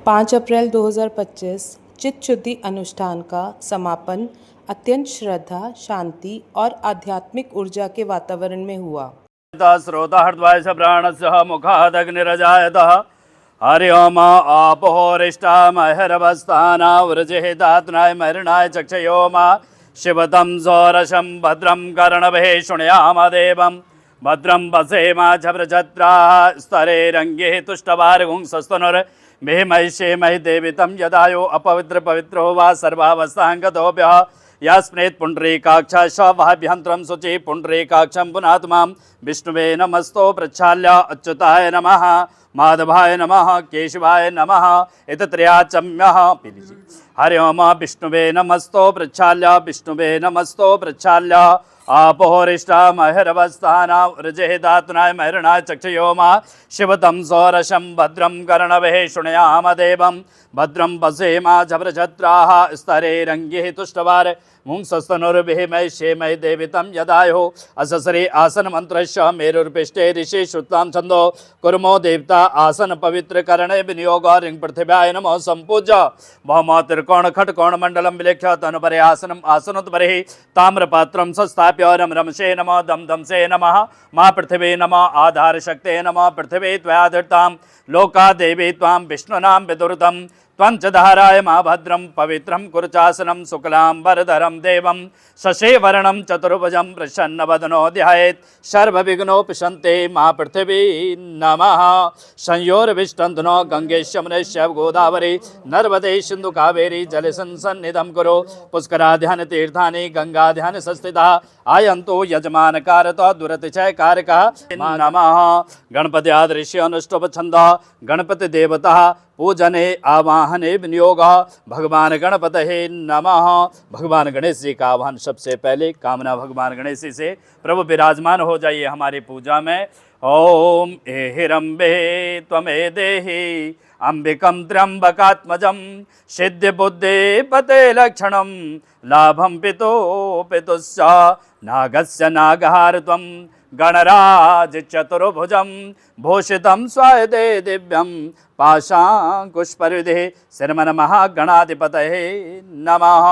5 अप्रैल 2025 चित्त शुद्धि अनुष्ठान का समापन अत्यंत श्रद्धा, शांति और आध्यात्मिक ऊर्जा के वातावरण में हुआ। श्रोता हृद्वाय स प्राणस्य मुखादग्निरजायतः हरि ओम आपोरिष्टा महरवस्थाना वृजिः दातनाय मरणाय चक्षयो मा शिवतं सौरशं भद्रं कर्णभिः शृणुयाम देवं भद्रं पश्येमा छप्रछत्राः स्तरे रङ्गे तुष्टवार्गुंसस्तनुर्भिः महिषेमहि देवितं यदायो अपवित्र पवित्रो वा सर्वावस्थाङ्गतोभ्यः यस्मेत् पुण्डरीकाक्षा शवाभ्यन्तरं शुचि पुण्डरीकाक्षं पुनात्मां विष्णुवे नमस्तो प्रक्षाल्य अच्युताय नमः माधवाय नमः केशवाय नमः एतत्रयाचम्यः पीलिजि हरि ओम विष्णुवे नमस्तो प्रक्षाल्य विष्णुवे नमस्तो प्रक्षाल्य आपोरिष्टा महरवस्थाना वृजिः दातुनाय महरणाय चक्षयो मा शिवतं सौरशं भद्रं कर्णभिः शृणुयाम देवं भद्रं पश्येमा छप्रछत्राः स्तरे रङ्गिः तुष्टवार मुंसस्तनुर्भिः महिषेमहि देवितं यदायो अससरे आसनमन्त्रस्य मेरुर्पिष्टे ऋषि श्रुतां छन्दो कुर्मो देवता आसन पवित्र करणे विनियोग रिंग पृथिव्याय नमो सम्पूज्य भौम त्रिकोण खट्कोण मण्डलं विलेख्य तनुपरे आसनम् आसनोत्परे ताम्रपात्रं संस्थाप्य रम रमसे नमः दम दमसे नमः मा पृथिवी नमः आधार शक्ते नमः पृथिवी त्वया धृतां लोका देवी त्वां विष्णुनां विदुरतं त्वञ्च धाराय मा भद्रं पवित्रं कुरुचासनं शुक्लाम्बरधरं देवं शशिवर्णं चतुर्भुजं प्रसन्नवदनो ध्यायेत् सर्वविघ्नोपशान्ते मा पृथिवी नमः संयोर्विष्टन्धनो गंगे यमुने गोदावरी नर्मदे सिन्धु कावेरी जलसंसन्निधं कुरु पुष्कराध्यानतीर्थानि गंगाध्यान संस्थिता आयन्तो यजमानकारतो दुरतिशयकारकः नमः गणपति आदृश्य अनुष्टुभ छन्दः गणपति देवता पूजने आवाहने विनियोग भगवान गणपतये नमः। भगवान गणेश जी का आह्वान सबसे पहले कामना भगवान गणेश जी से प्रभु विराजमान हो जाइए हमारी पूजा में। ओम एहिरंबे त्वमे देहि अंबिकं त्र्यंबकात्मजं सिद्धि बुद्धि पते लक्षणं लाभं पितो पितुश्च नागस्य नागहारत्वं गणराज चतुर्भुजं भूषितं स्वायदे दिव्यं पाशाङ्कुशपरिधे श्रीमन्महागणाधिपतये नमः।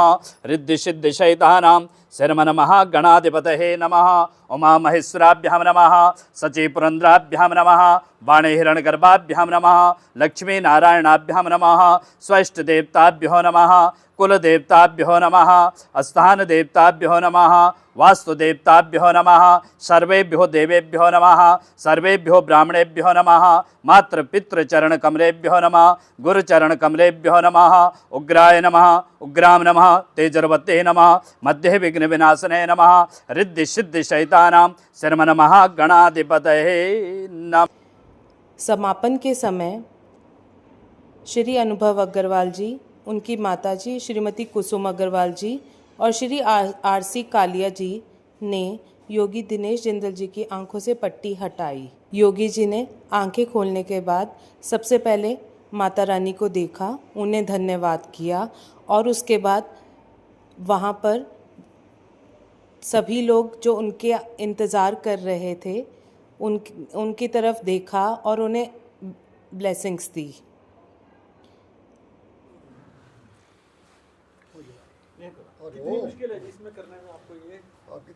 रिद्धिसिद्धिशैतानां श्रीमन्महागणाधिपतये नमः। उमामहेश्वराभ्यां नमः। सचिपुरन्द्राभ्यां नमः। वाणीहिरण्यगर्भाभ्यां नमः। लक्ष्मीनारायणाभ्यां नमः। स्वष्टदेवताभ्यो नमः। कुलदेवताभ्यो नमः। स्थानदेवताभ्यो नमः। वास्तुदेवताभ्यो नमः। सर्वेभ्यो देवेभ्यो नमः। सर्वेभ्यो ब्राह्मणेभ्यो नमः। मातृपितृचरणकमलेभ्यो नमः। गुरुचरणकमलेभ्यो नमः। उग्राय नमः। उग्रां नमः। तेजर्वते नमः। मध्ये विघ्नविनाशने नमः। रिद्धिसिद्धिशैतानां श्रीमन्महागणाधिपतये नमः। समापन के समय श्री अनुभव अग्रवाल जी, उनकी माताजी श्रीमती कुसुम अग्रवाल जी और श्री आरसी कालिया जी ने योगी दिनेश जिंदल जी की आंखों से पट्टी हटाई। योगी जी ने आंखें खोलने के बाद सबसे पहले माता रानी को देखा, उन्हें धन्यवाद किया और उसके बाद वहाँ पर सभी लोग जो उनके इंतज़ार कर रहे थे उनकी तरफ देखा और उन्हें ब्लेसिंग्स दी। कितनी मुश्किल है जिसमें करने में आपको ये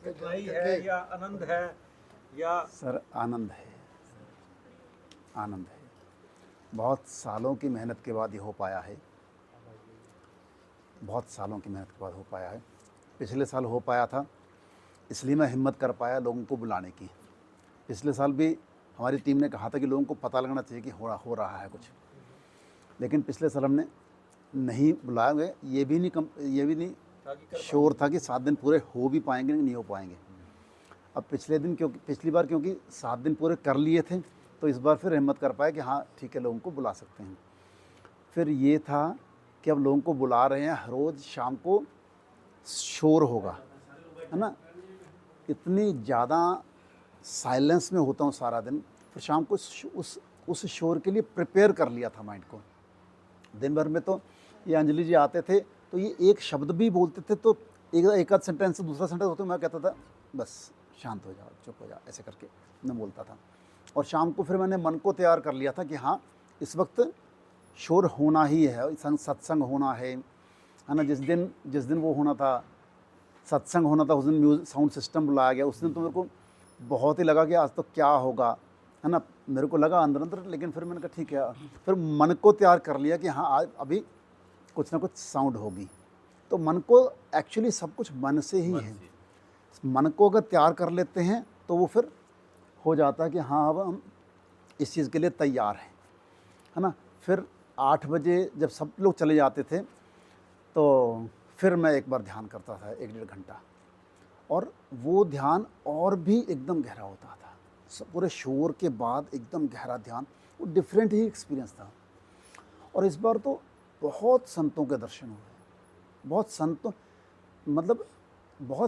कठिनाई है या आनंद है या? सर आनंद है, आनंद है। बहुत सालों की मेहनत के बाद ये हो पाया है, बहुत सालों की मेहनत के बाद हो पाया है। पिछले साल हो पाया था इसलिए मैं हिम्मत कर पाया लोगों को बुलाने की। पिछले साल भी हमारी टीम ने कहा था कि लोगों को पता लगना चाहिए कि हो रहा है कुछ, लेकिन पिछले साल हमने नहीं बुलाया गए। ये भी नहीं श्योर था कि 7 दिन पूरे हो भी पाएंगे नहीं हो पाएंगे। अब पिछली बार क्योंकि 7 दिन पूरे कर लिए थे तो इस बार फिर हिम्मत कर पाए कि हाँ ठीक है लोगों को बुला सकते हैं। फिर ये था कि अब लोगों को बुला रहे हैं, हर रोज़ शाम को शोर होगा, है ना। इतनी ज़्यादा साइलेंस में होता हूँ सारा दिन, फिर शाम को उस शोर के लिए प्रिपेयर कर लिया था माइंड को। दिन भर में तो ये अंजलि जी आते थे तो ये एक शब्द भी बोलते थे तो एक आध सेंटेंस से दूसरा सेंटेंस होते मैं कहता था बस शांत हो जाओ, चुप हो जाओ, ऐसे करके मैं बोलता था। और शाम को फिर मैंने मन को तैयार कर लिया था कि हाँ इस वक्त शोर होना ही है, सत्संग होना है ना। जिस दिन वो होना था, सत्संग होना था, उस दिन म्यूजिक साउंड सिस्टम बुलाया गया। उस दिन तो मेरे को बहुत ही लगा कि आज तो क्या होगा, है ना। मेरे को लगा अंदर, लेकिन फिर मैंने कहा ठीक है, फिर मन को तैयार कर लिया कि हाँ आज अभी कुछ ना कुछ साउंड होगी। तो मन को एक्चुअली सब कुछ मन से ही है। मन को अगर तैयार कर लेते हैं तो वो फिर हो जाता है कि हाँ अब हम इस चीज़ के लिए तैयार हैं, है ना। फिर 8 बजे जब सब लोग चले जाते थे तो फिर मैं एक बार ध्यान करता था 1-1.5 घंटा, और वो ध्यान और भी एकदम गहरा होता था। पूरे शोर के बाद एकदम गहरा ध्यान, वो डिफरेंट ही एक्सपीरियंस था। और इस बार तो बहुत संतों के दर्शन हुए, बहुत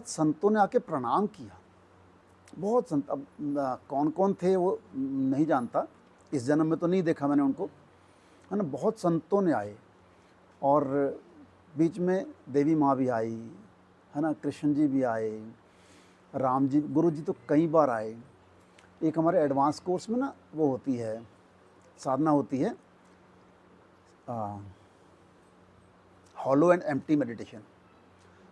संतों ने आके प्रणाम किया। बहुत संत, अब कौन कौन थे वो नहीं जानता, इस जन्म में तो नहीं देखा मैंने उनको, है ना। बहुत संतों ने आए, और बीच में देवी माँ भी आई, है ना, कृष्ण जी भी आए, राम जी, गुरु जी तो कई बार आए। एक हमारे एडवांस कोर्स में ना वो होती है, साधना होती है, हॉलो एंड एम्प्टी मेडिटेशन।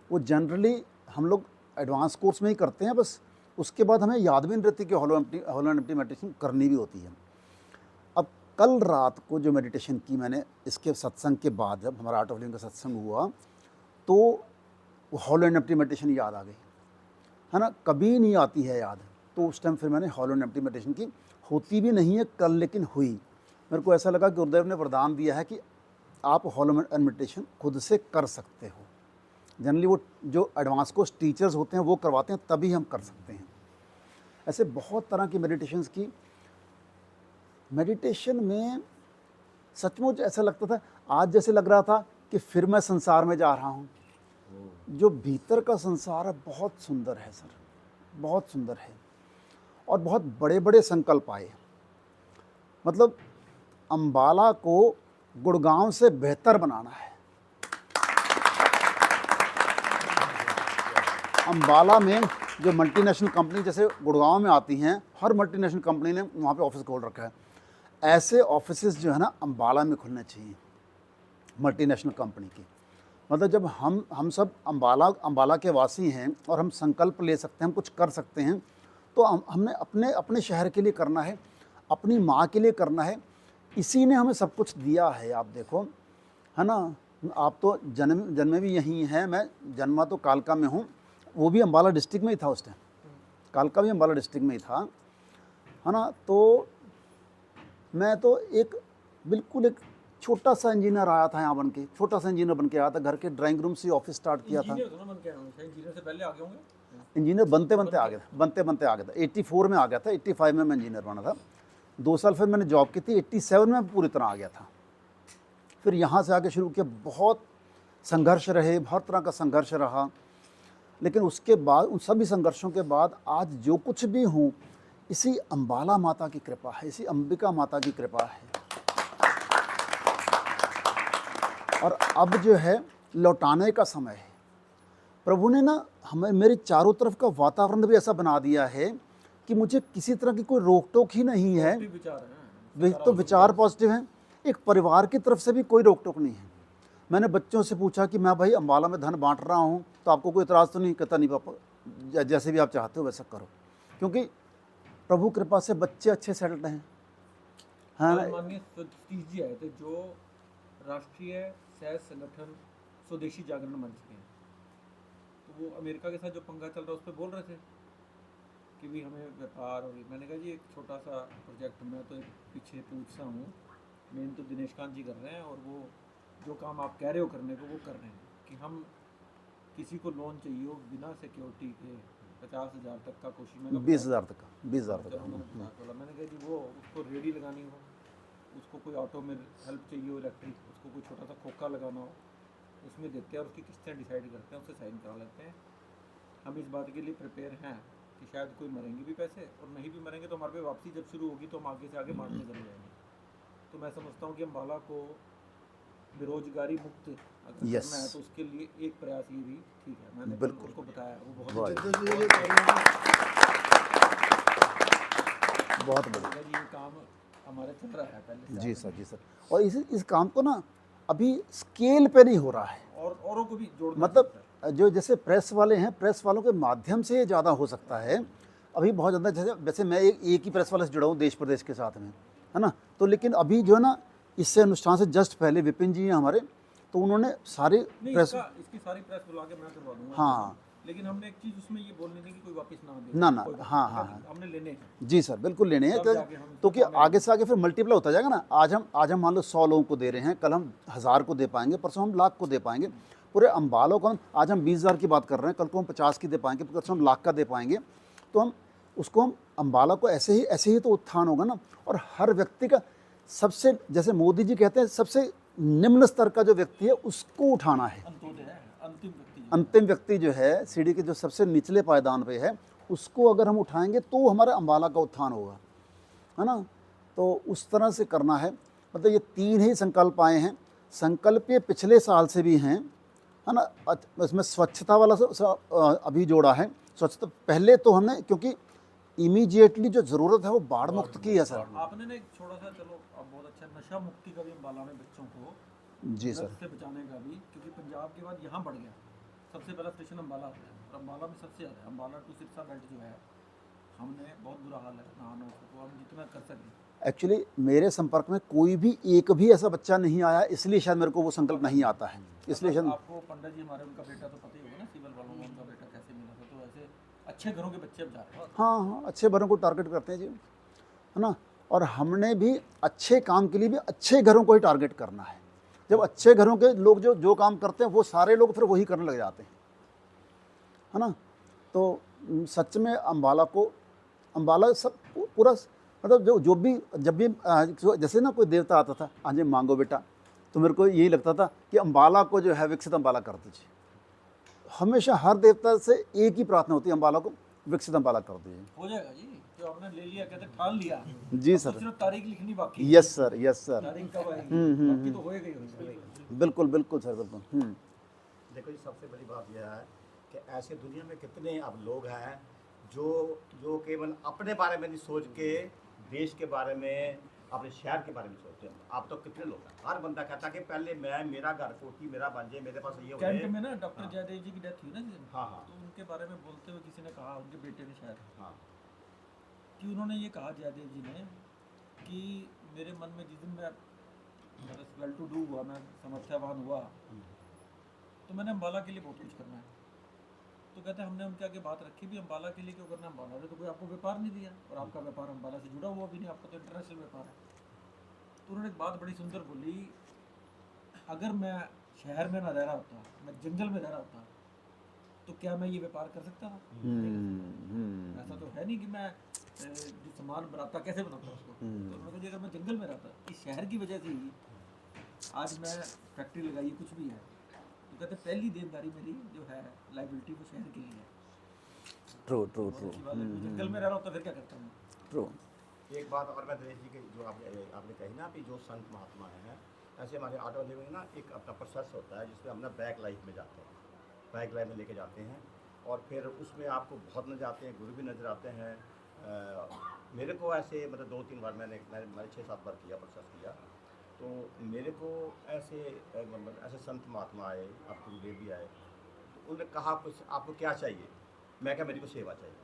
वो जनरली हम लोग एडवांस कोर्स में ही करते हैं, बस उसके बाद हमें याद भी नहीं रहती कि हॉलो एंड एम्प्टी मेडिटेशन करनी भी होती है। अब कल रात को जो मेडिटेशन की मैंने, इसके सत्संग के बाद जब हमारा आर्ट ऑफ लिविंग का सत्संग हुआ, तो वो हॉलो एंड एम्प्टी मेडिटेशन याद आ गई, है ना। कभी नहीं आती है याद, तो उस टाइम फिर मैंने हॉलो एंड एम्प्टी मेडिटेशन की। होती भी नहीं है कल, लेकिन हुई। मेरे को ऐसा लगा कि गुरुदेव ने वरदान दिया है कि आप हॉलो एंड मेडिटेशन खुद से कर सकते हो। जनरली वो जो एडवांस कोर्स टीचर्स होते हैं वो करवाते हैं, तभी हम कर सकते हैं। ऐसे बहुत तरह की मेडिटेशंस की। मेडिटेशन में सचमुच ऐसा लगता था, आज जैसे लग रहा था कि फिर मैं संसार में जा रहा हूँ। जो भीतर का संसार है बहुत सुंदर है सर, बहुत सुंदर है। और बहुत बड़े बड़े संकल्प आए, मतलब अंबाला को गुड़गांव से बेहतर बनाना है। अंबाला में जो मल्टीनेशनल कंपनी जैसे गुड़गांव में आती हैं, हर मल्टीनेशनल कंपनी ने वहाँ पे ऑफिस खोल रखा है। ऐसे ऑफिसेज जो है ना अंबाला में खुलने चाहिए, मल्टीनेशनल कंपनी की। मतलब जब हम सब अंबाला के वासी हैं और हम संकल्प ले सकते हैं, हम कुछ कर सकते हैं, तो हमने अपने शहर के लिए करना है, अपनी माँ के लिए करना है। इसी ने हमें सब कुछ दिया है। आप देखो, है ना, आप तो जन्मे भी यहीं हैं, मैं जन्मा तो कालका में हूँ, वो भी अंबाला डिस्ट्रिक्ट में ही था उस टाइम, कालका भी अंबाला डिस्ट्रिक्ट में ही था, है ना। तो मैं तो बिल्कुल एक छोटा सा इंजीनियर आया था यहाँ बन के, छोटा सा इंजीनियर बन के आया था, घर के ड्राइंग रूम से ऑफिस स्टार्ट किया था। इंजीनियर से पहले आगे होंगे, इंजीनियर बनते बनते आ गया था 84 में आ गया था, 85 में मैं इंजीनियर बना था। 2 साल फिर मैंने जॉब की थी, 87 में पूरी तरह आ गया था। फिर यहाँ से आके शुरू किया, बहुत संघर्ष रहे, हर तरह का संघर्ष रहा। लेकिन उसके बाद, उन सभी संघर्षों के बाद आज जो कुछ भी हूँ, इसी अंबाला माता की कृपा है, इसी अंबिका माता की कृपा है। और अब जो है लौटाने का समय है। प्रभु ने ना हमें, मेरे चारों तरफ का वातावरण भी ऐसा बना दिया है कि मुझे किसी तरह की कोई रोक टोक ही नहीं है। तो विचार पॉजिटिव हैं, एक परिवार की तरफ से भी कोई रोक टोक नहीं है। मैंने बच्चों से पूछा कि मैं भाई अंबाला में धन बांट रहा हूँ, तो आपको कोई इतराज़ तो नहीं? कहता नहीं पापा, जैसे भी आप चाहते हो वैसा करो, क्योंकि प्रभु कृपा से बच्चे अच्छे सेटल्ड हैं। हाँ, माननीय सतीश जी आए थे जो राष्ट्रीय सह संगठन स्वदेशी जागरण मंच के हैं, तो वो अमेरिका के साथ जो पंगा चल रहा है उस पर बोल रहे थे कि भी हमें व्यापार। और मैंने कहा जी एक छोटा सा प्रोजेक्ट, मैं तो पीछे पूछता हूँ, मेन तो दिनेश कांत जी कर रहे हैं, और वो जो काम आप कह रहे हो करने को वो कर रहे हैं कि हम किसी को लोन चाहिए हो बिना सिक्योरिटी के 50,000 तक का कोशिश में 20,000 तक का, 20,000 तक का। मैंने कहा जी वो उसको रेडी लगानी हो, उसको कोई ऑटो में हेल्प चाहिए हो इलेक्ट्रिक, उसको कोई छोटा सा खोखा लगाना हो, उसमें देते हैं और उसकी किस्तें डिसाइड करते हैं, उससे साइन करा लेते हैं। हम इस बात के लिए प्रिपेयर हैं कि शायद कोई मरेंगे भी पैसे, और नहीं भी मरेंगे तो हमारे पे वापसी जब शुरू होगी तो हम आगे से आगे बांटने चले जाएंगे। तो मैं समझता हूँ कि अंबाला को बेरोजगारी मुक्त अगर करना है तो उसके लिए एक प्रयास ये भी ठीक है। मैंने बिल्कुल उसको बताया, वो बहुत बहुत बढ़िया ये काम हमारे चल रहा है पहले से। जी सर, जी सर। और इस काम को ना अभी स्केल पे नहीं हो रहा है, और औरों को भी जोड़ना मतलब पड़ता है। जो जैसे प्रेस वाले हैं, प्रेस वालों के माध्यम से ये ज़्यादा हो सकता है। अभी बहुत ज़्यादा, जैसे वैसे मैं एक ही प्रेस वाले से जुड़ा हूँ देश प्रदेश के साथ में, है ना। तो लेकिन अभी जो है ना, इससे अनुष्ठान से जस्ट पहले विपिन जी हैं हमारे, तो उन्होंने सारे नहीं, प्रेस, इसकी सारी प्रेस बुला के मैं करवा दूंगा। हाँ, लेकिन हमने एक चीज़ उसमें ये बोलनी थी कि कोई वापस ना दे। ना ना, कोई वापस हाँ ना हाँ दे, हाँ, हमने लेने हैं। जी सर, बिल्कुल लेने हैं। तब जाके हम तो इसको क्या कामयाब आगे से आगे फिर मल्टीप्लाई होता जाएगा ना। आज हम मान लो 100 लोगों को दे रहे हैं, कल हम 1000 को दे पाएंगे, परसों हम लाख को दे पाएंगे। पूरे अम्बालों को आज हम 20,000 की बात कर रहे हैं, कल को हम 50 की दे पाएंगे, परसों हम लाख का दे पाएंगे। तो हम अम्बाला को ऐसे ही तो उत्थान होगा ना। और हर व्यक्ति का सबसे, जैसे मोदी जी कहते हैं, सबसे निम्न स्तर का जो व्यक्ति है उसको उठाना है। अंत्योदय है, अंतिम व्यक्ति जो है सीढ़ी के जो सबसे निचले पायदान पे है, उसको अगर हम उठाएंगे तो हमारे अम्बाला का उत्थान होगा, है ना। तो उस तरह से करना है। मतलब ये 3 ही संकल्प आए हैं। संकल्प ये पिछले साल से भी हैं, है ना। इसमें स्वच्छता वाला अभी जोड़ा है। स्वच्छता पहले तो हमने, क्योंकि इमीडिएटली जो ज़रूरत है वो बाढ़ मुक्त की है सर। आपने ना एक छोटा सा, चलो अब बहुत अच्छा, नशा मुक्ति का भी अम्बाला में बच्चों को जी सर, नशे से बचाने का भी, क्योंकि पंजाब के बाद यहाँ बढ़ गया। सबसे पहला स्टेशन अम्बाला आता है, और अम्बाला में सबसे ज़्यादा अम्बाला टू सिरसा बेल्ट जो है, हमने बहुत बुरा हाल है नहाना, तो हम जितना कर सकें। एक्चुअली मेरे संपर्क में कोई भी एक भी ऐसा बच्चा नहीं आया, इसलिए शायद मेरे को वो संकल्प नहीं आता है, इसलिए शायद। आपको पंडित जी हमारे, उनका बेटा तो पता ही होगा ना, सिविल वालों में उनका बेटा कैसे मिला था। तो ऐसे अच्छे घरों के बच्चे अब जा रहे हैं। हाँ हाँ, अच्छे घरों को टारगेट करते हैं जी, है ना। और हमने भी अच्छे काम के लिए भी अच्छे घरों को ही टारगेट करना है। जब अच्छे घरों के लोग जो काम करते हैं वो सारे लोग फिर वही करने लग जाते हैं, है ना। तो सच में अम्बाला सब पूरा, मतलब जो भी, जब भी जैसे ना कोई देवता आता था, हाँ जी मांगो बेटा, तो मेरे को यही लगता था कि अम्बाला को जो है विकसित अम्बाला कर दीजिए। हमेशा हर देवता से एक ही प्रार्थना होती है, अम्बाला को विकसित अम्बाला कर दीजिए। हो जाएगा जी, जो आपने ले लिया, कहते ठान लिया जी अब सर, तो सिर्फ तारीख लिखनी बाकी है। यस सर, यस सर, तारीख कब आएगी, बाकी तो होएगा ही होएगा। बिल्कुल बिल्कुल सर, बिल्कुल। देखो जी, सबसे बड़ी बात यह है कि ऐसे दुनिया में कितने अब लोग हैं जो केवल अपने बारे में नहीं सोच के देश के बारे में, अपने शहर के बारे में सोचते हैं। आप तो कितने लोग हैं, हर बंदा कहता है कि पहले मेरा घर कोठी मेरा बन जाए, मेरे पास ये हो कैंट जाए। में ना डॉक्टर जयदेव जी की डेथ हुई ना जिस दिन, हाँ हाँ तो उनके बारे में बोलते हुए किसी ने कहा, उनके बेटे ने शायद, हाँ कि उन्होंने ये कहा जयदेव जी ने कि मेरे मन में जिस दिन मैं वेल टू डू हुआ, मैं समर्थ्यवान हुआ, तो मैंने अम्बाला के लिए बहुत कुछ करना है। तो कहते हैं हमने उनके आगे बात रखी भी, अम्बाला के लिए क्यों करना, अम्बाला ने तो कोई आपको व्यापार नहीं दिया, और आपका व्यापार अम्बाला से जुड़ा हुआ भी नहीं, आपका तो इंटरनेशनल व्यापार है। तो उन्होंने एक बात बड़ी सुंदर बोली, अगर मैं शहर में ना रह रहा होता, मैं जंगल में रह रहा होता, तो क्या मैं ये व्यापार कर सकता था? ऐसा तो है नहीं कि मैं जो सामान बनाता कैसे बनाता उसको। तो उन्होंने कहा, अगर मैं जंगल में रहता, इस शहर की वजह से ही आज मैं फैक्ट्री लगाई, कुछ भी है, तो कहते पहली देनदारी मेरी जो है लाइबिलिटी वो शहर के लिए है। ट्रू ट्रू ट्रू जंगल में रह रहा होता फिर क्या करता हूँ। ट्रू। एक बात और मैं दिनेश जी के जो आपने कही ना कि जो संत महात्मा हैं, ऐसे हमारे ऑटो लिविंग ना एक अपना प्रोसेस होता है जिसमें हम ना बैक लाइफ में जाते हैं, बैक लाइफ में लेके जाते हैं, और फिर उसमें आपको बहुत नजर आते हैं, गुरु भी नज़र आते हैं। मेरे को ऐसे मतलब 2-3 बार मैंने 6-7 बार किया, प्रोसेस किया, तो मेरे को ऐसे संत महात्मा आए, आप गुरुदेव भी आए, तो उन्होंने कहा कुछ आपको क्या चाहिए, मैं क्या मेरे को सेवा चाहिए।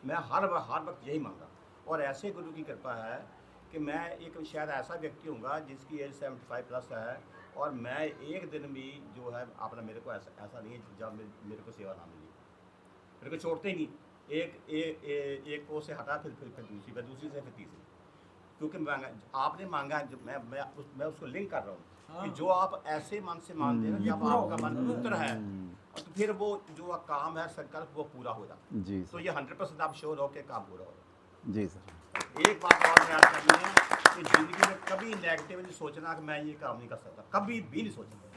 मैं हर वक्त यही मांगा, और ऐसे गुरु की कृपा है कि मैं एक शायद ऐसा व्यक्ति हूँगा जिसकी एज 75+ है, और मैं एक दिन भी जो है अपना, मेरे को ऐसा नहीं है जब मेरे को सेवा ना मिली, मेरे को छोड़ते ही नहीं। एक को से हटा, फिर दूसरी, फिर दूसरी से फिर तीसरी, क्योंकि आपने मांगा है, जो मैं उसको लिंक कर रहा हूँ कि जो आप ऐसे मन से मानते हैं, जब आपका मन पवित्र है, तो फिर वो जो काम है संकल्प वो पूरा हो जाता है। जी तो सर, ये 100% आप श्योर हो के काम पूरा हो। जी सर। एक बात और मैं याद करनी है कि ज़िंदगी में कभी नेगेटिवली सोचना कि मैं ये काम नहीं कर सकता, कभी भी नहीं सोचना।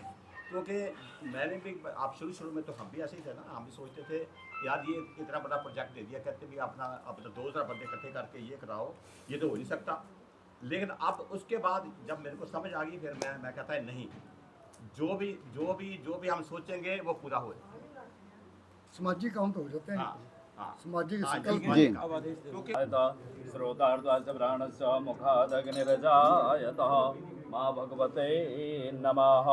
क्योंकि मैंने भी, आप शुरू में तो हम भी ऐसे ही थे ना, हम भी सोचते थे यार ये इतना बड़ा प्रोजेक्ट दे दिया, कहते भी अपना 2000 बंदे इकट्ठे करके ये कराओ, ये तो हो नहीं सकता। लेकिन अब उसके बाद जब मेरे को समझ आ गई, फिर मैं कहता है नहीं, जो भी हम सोचेंगे वो पूरा हो जाए। समाजी काम तो हो जाते हैं। हाँ, सामाजिक जी श्रोतार्द्वाचप्राणस्य मुखादग्निरजायतः मा भगवते नमः।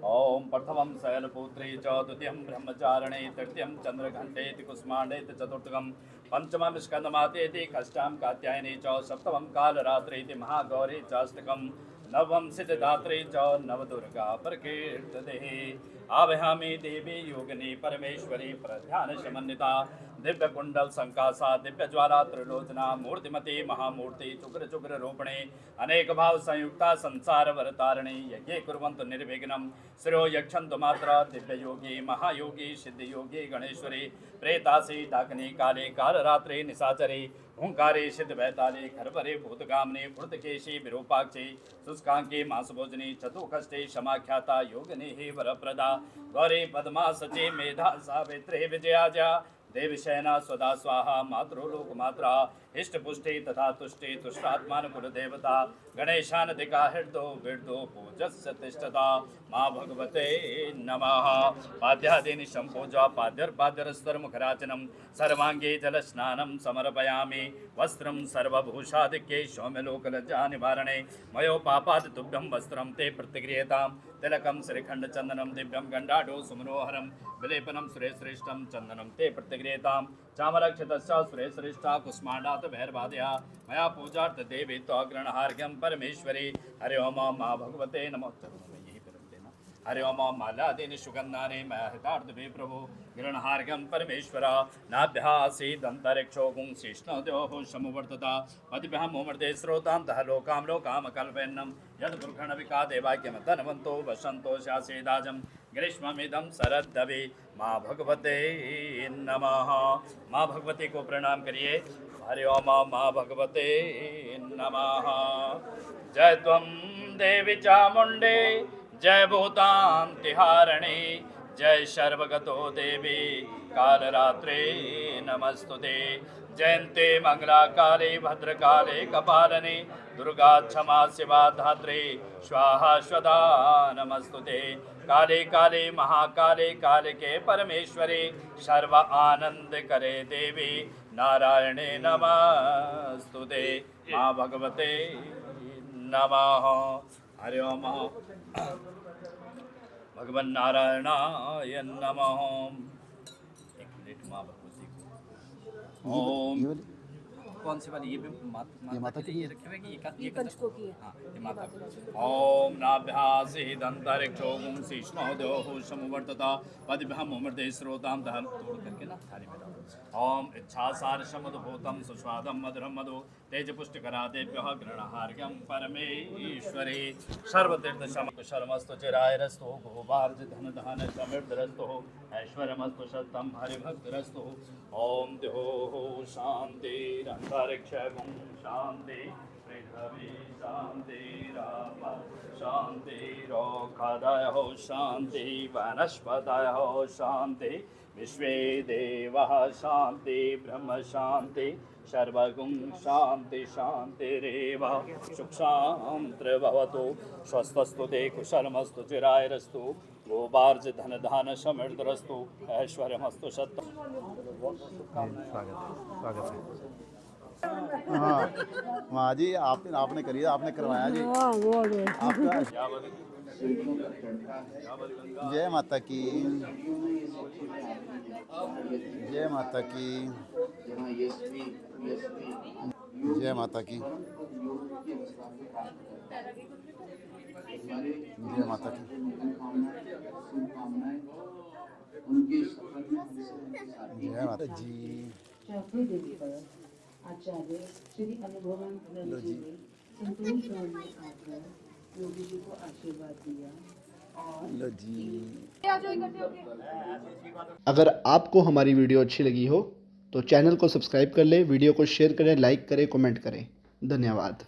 ॐ प्रथमं शैलपुत्री च द्वितीयं ब्रह्मचारिणे तृतीयं चन्द्रघण्टेति कुष्माण्डेति चतुर्थकं पंचमं स्कन्दमातेति षष्ठं कात्यायनी च सप्तमं कालरात्रीति महागौरी चाष्टकं नवम सिद्धदात्री च नवदुर्गा प्रकीर्तते। आवाहयामि देवी योगिनी परमेश्वरी प्रध्यान समन्विता दिव्य कुंडल संकासा दिव्य ज्वाला त्रिलोचना मूर्तिमती महामूर्ति चुग्र चुग्र रूपिणी अनेक भाव संयुक्ता संसार वरतारिणी यज्ञे कुर्वन्तु निर्विघ्नं श्रेयो यक्षन्तु मात्रा दिव्य योगी महायोगी सिद्ध योगी गणेश्वरी प्रेतासी डाकिनी काले कालरात्रि निशाचरी ओंकारे सिद्ध वैताली खरवरे भूतगामिनी फुर्तकेशी विरूपाक्षी शुष्कांकी मासभोजनी चतुष्कष्टे क्षमाख्याता योगिनी वरप्रदा गौरी पद्मा सची मेधा सावित्री विजयाजा देवशयना स्वदा स्वाहा मातृलोक मात्रा इष्ट पुष्टि तथा तुष्टि तुष्टात्मान कुलदेवता गणेशानदिका हृदो विर्दो पूजस्य तिष्ठता माँ भगवते नमः। पाद्यादीनि सम्पूजा पाद्यर्पाद्यरस्तरमुखराचनं सर्वांगे जलस्नानं समर्पयामि वस्त्रं सर्वभूषादिक्ये सौम्यलोकलज्जा निवारणे मयोपापाद तुभ्यं वस्त्रं ते प्रतिगृह्यतां तिलकं श्रीखण्डचन्दनं दिव्यं गण्डाढ्यो सुमनोहरं विलेपनं श्रेष्ठं चन्दनं ते प्रतिगृह्यतां चामरक्षितस्य श्रेष्ठा कुष्माण्डात् भैरवादया मया पूजार्थ देवी त्वग्रणहार्घ्यं परमेश्वरी हरि ओम माँ भगवते नमो। हरि ओम मालादीनि सुगन्धानि मया हितार्थवे प्रभु गृह्णार्घ्यं परमेश्वरा नाभ्यासीदन्तरिक्षो गुंशिष्णोद्योः समुवर्तता पतिभ्यः मुमर्दे स्रोतान्तः लोकां लोकामकल्पयन्नं यद्गुरुगणविका देवाक्यं धनवन्तो वसन्तो स्यासेदाजं ग्रीष्ममिदं शरद्दवे माँ भगवते नमः। माँ भगवती को प्रणाम करिए। हरि ओम माँ भगवते नमः। जय त्वं देवी चामुण्डे जय भूतान्तिहारिणी जय सर्वगतो देवी कालरात्रे नमस्तुते। जयन्ते मंगलाकाले भद्रकाले कपालने दुर्गा क्षमा शिवा धात्रे स्वाहा स्वधा नमस्तुते। काले काले महाकाले कालिके परमेश्वरी सर्व आनंद करे देवी नारायणे नमस्तुते। माँ भगवते नमः। हरि ओम भगवन् नारायणाय नमः। एक मिनट माँ भगवती को ओम कौन सी वाली ये भी माता के लिए रखे हुए कि ये कंचकों की है। हाँ ये माता ओम नाभ्यासी दंतरिक्षो गुंशिष्णोद्योः समुवर्तता पद्भ्यः मुमर्दे स्रोतां दहन तोड़ करके ना थाली में डालो। ओम इच्छासार समुद्भूतं सुस्वादं मधुरं मधु तेजपुष्टिकरादेभ्यः गृह्णार्घ्यं परमेश्वरी सर्वतीर्थ शर्मस्तु चिरायरस्तु भूभार्ज धन धान समृद्धरस्तु ऐश्वर्यमस्तु सत्तं हरिभक्तरस्तु। ओम द्योः शान्तिरन्तरिक्षं शान्ति पृथ्वी शान्तिराप शान्तिरोखादयो शान्ति वनस्पतयो शान्ति विश्वे देवः शान्ति ब्रह्म शान्ति सर्वगुं शान्ति शान्तिरेव सुख शान्ति भवतु स्वस्थस्तु ते कुशलमस्तु चिरायरस्तु गोबार्ज धन धान समृद्धरस्तु ऐश्वर्यमस्तु सत्य। स्वागत है। हाँ माँ जी आपने करी आपने करवाया जी आपका। जय माता की जय माता की जय माता की जय माता की जय माता जी। चौथे दिन पर आचार्य श्री अनुभवानंद जी ने संतोष गांव में आकर योगी जी को आशीर्वाद दिया और लो जी। अगर आपको हमारी वीडियो अच्छी लगी हो तो चैनल को सब्सक्राइब कर लें, वीडियो को शेयर करें, लाइक करें, कमेंट करें। धन्यवाद।